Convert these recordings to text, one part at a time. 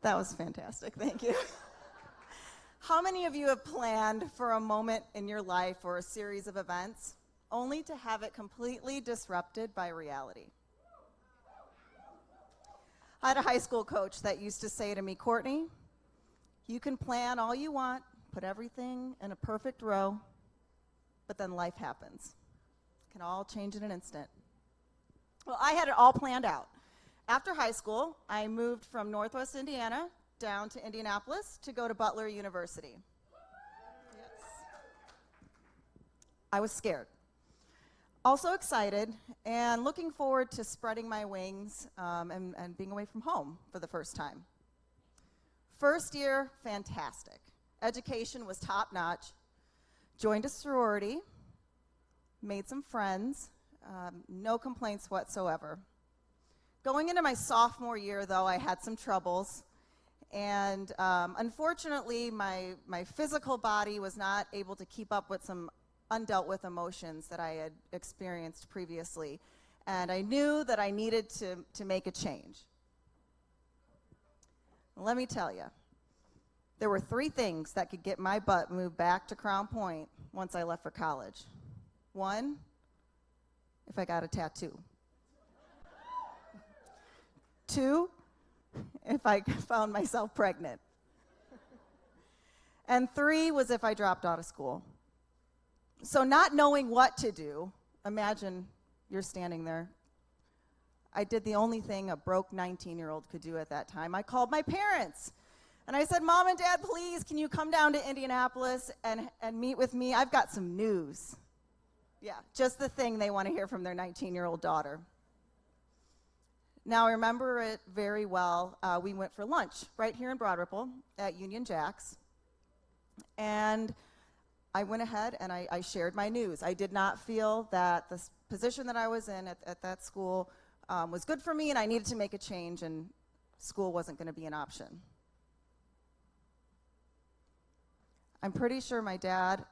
That was fantastic, thank you. How many of you have planned for a moment in your life or a series of events only to have it completely disrupted by reality? I had a high school coach that used to say to me, Courtney, you can plan all you want, put everything in a perfect row, but then life happens. It can all change in an instant. Well, I had it all planned out. After high school, I moved from Northwest Indiana down to Indianapolis to go to Butler University. Yes. I was scared. Also excited and looking forward to spreading my wings and being away from home for the first time. First year, fantastic. Education was top-notch. Joined a sorority, made some friends, no complaints whatsoever. Going into my sophomore year, though, I had some troubles. And unfortunately, my physical body was not able to keep up with some undealt with emotions that I had experienced previously. And I knew that I needed to make a change. Let me tell you, there were 3 things that could get my butt moved back to Crown Point once I left for college. 1, if I got a tattoo. 2, if I found myself pregnant. And 3 was if I dropped out of school. So not knowing what to do, imagine you're standing there. I did the only thing a broke 19-year-old could do at that time. I called my parents. And I said, Mom and Dad, please, can you come down to Indianapolis and meet with me? I've got some news. Yeah, just the thing they want to hear from their 19-year-old daughter. Now, I remember it very well. We went for lunch right here in Broad Ripple at Union Jack's. And I went ahead and I shared my news. I did not feel that the position that I was in at that school was good for me, and I needed to make a change, and school wasn't going to be an option. I'm pretty sure my dad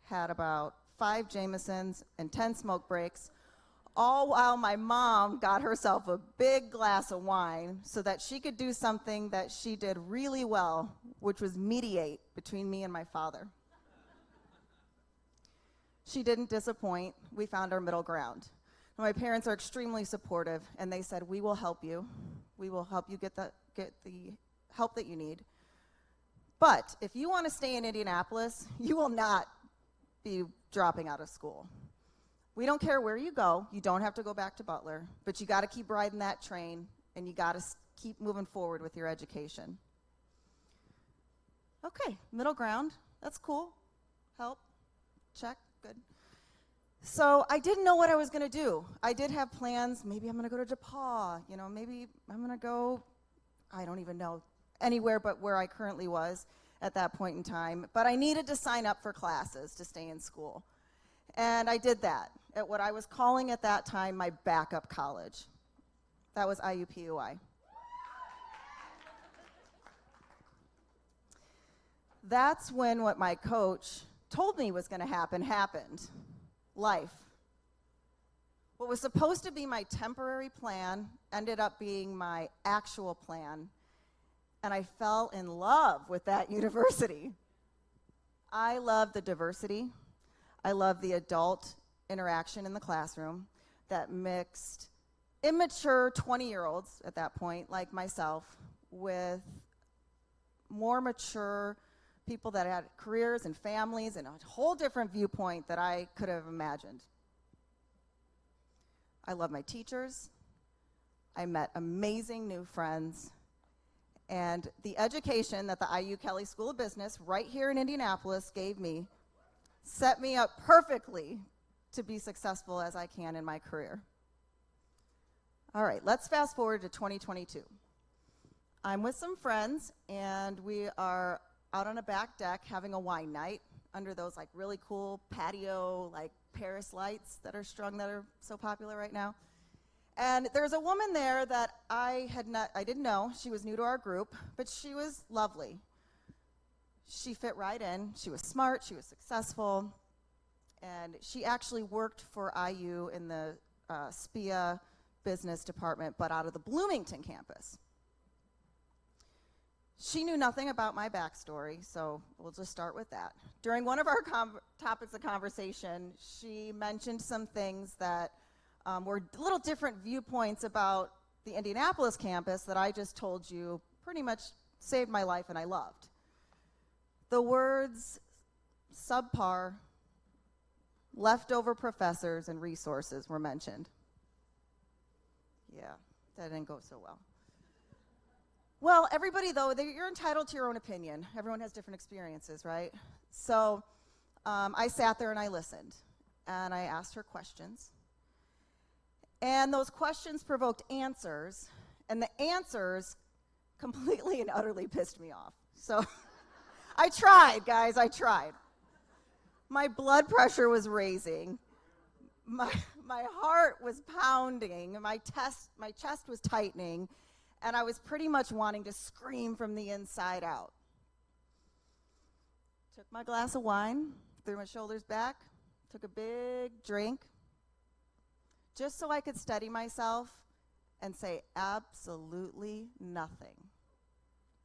had about 5 Jamesons and 10 smoke breaks, all while my mom got herself a big glass of wine so that she could do something that she did really well, which was mediate between me and my father. She didn't disappoint. We found our middle ground. My parents are extremely supportive, and they said, we will help you. We will help you get the help that you need. But if you want to stay in Indianapolis, you will not be dropping out of school. We don't care where you go. You don't have to go back to Butler, but you got to keep riding that train, and you got to keep moving forward with your education. Okay, middle ground. That's cool. Help. Check. Good. So I didn't know what I was going to do. I did have plans. Maybe I'm going to go to DePaul. You know, maybe I'm going to go, I don't even know, anywhere but where I currently was at that point in time. But I needed to sign up for classes to stay in school. And I did that at what I was calling at that time my backup college. That was IUPUI. That's when what my coach told me was going to happen happened. Life. What was supposed to be my temporary plan ended up being my actual plan, and I fell in love with that university. I love the diversity. I love the adult interaction in the classroom that mixed immature 20-year-olds at that point, like myself, with more mature people that had careers and families and a whole different viewpoint that I could have imagined. I love my teachers. I met amazing new friends. And the education that the IU Kelley School of Business right here in Indianapolis gave me set me up perfectly to be successful as I can in my career. All right, let's fast forward to 2022. I'm with some friends, and we are out on a back deck having a wine night under those like really cool patio like Paris lights that are strung that are so popular right now. And there's a woman there that I didn't know. She was new to our group, but she was lovely. She fit right in. She was smart, she was successful, and she actually worked for IU in the SPIA business department, but out of the Bloomington campus. She knew nothing about my backstory, so we'll just start with that. During one of our topics of conversation, she mentioned some things that were little different viewpoints about the Indianapolis campus that I just told you pretty much saved my life and I loved. The words subpar, leftover professors, and resources were mentioned. Yeah, that didn't go so well. Well, everybody, though, you're entitled to your own opinion. Everyone has different experiences, right? So I sat there and I listened, and I asked her questions. And those questions provoked answers, and the answers completely and utterly pissed me off. So I tried, guys, I tried. My blood pressure was raising. My heart was pounding. My chest was tightening. And I was pretty much wanting to scream from the inside out. Took my glass of wine, threw my shoulders back, took a big drink, just so I could steady myself and say absolutely nothing.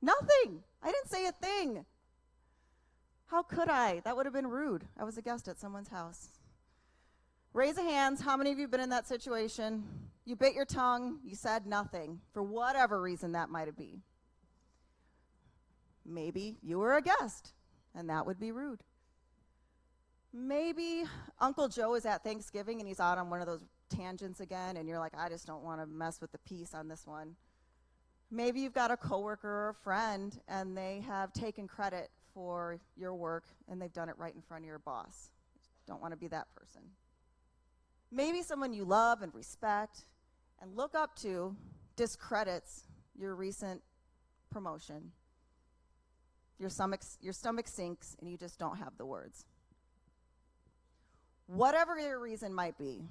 Nothing! I didn't say a thing. How could I? That would have been rude. I was a guest at someone's house. Raise of hands, how many of you have been in that situation? You bit your tongue, you said nothing, for whatever reason that might be. Maybe you were a guest, and that would be rude. Maybe Uncle Joe is at Thanksgiving and he's out on one of those tangents again, and you're like, I just don't want to mess with the peace on this one. Maybe you've got a coworker or a friend, and they have taken credit for your work, and they've done it right in front of your boss. Don't want to be that person. Maybe someone you love and respect and look up to discredits your recent promotion. Your stomach sinks and you just don't have the words. Whatever your reason might be,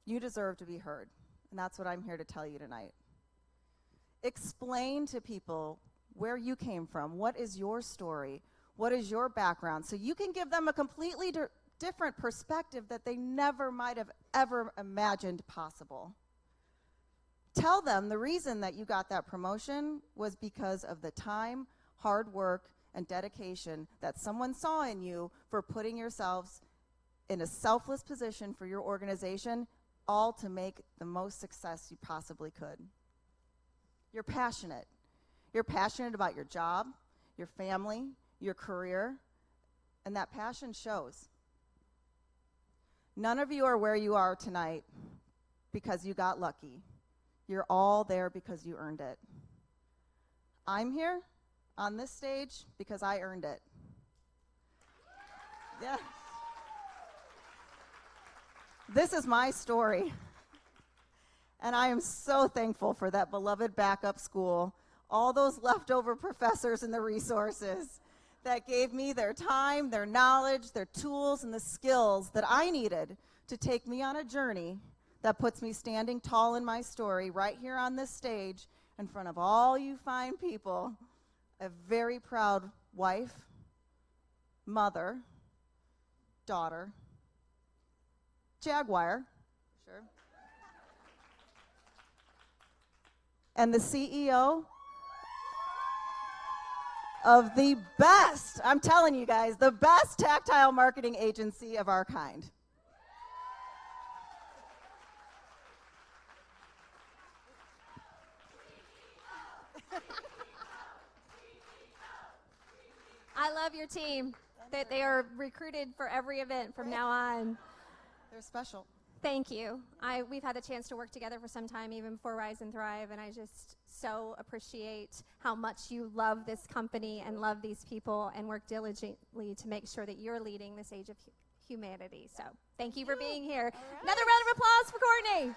you deserve to be heard. And that's what I'm here to tell you tonight. Explain to people where you came from. What is your story? What is your background? So you can give them a completely different perspective that they never might have ever imagined possible. Tell them the reason that you got that promotion was because of the time, hard work, and dedication that someone saw in you for putting yourselves in a selfless position for your organization, all to make the most success you possibly could. You're passionate. You're passionate about your job, your family, your career, and that passion shows. None of you are where you are tonight because you got lucky. You're all there because you earned it. I'm here on this stage because I earned it. Yeah. This is my story. And I am so thankful for that beloved backup school, all those leftover professors and the resources that gave me their time, their knowledge, their tools, and the skills that I needed to take me on a journey that puts me standing tall in my story right here on this stage in front of all you fine people, a very proud wife, mother, daughter, Jaguar, sure, and the CEO of the best, I'm telling you guys, the best tactile marketing agency of our kind. I love your team. That they are recruited for every event from now on. They're special. Thank you. We've had the chance to work together for some time, even before Rise and Thrive, and I just so appreciate how much you love this company and love these people and work diligently to make sure that you're leading this age of humanity. So thank you for being here. Right. Another round of applause for Courtney.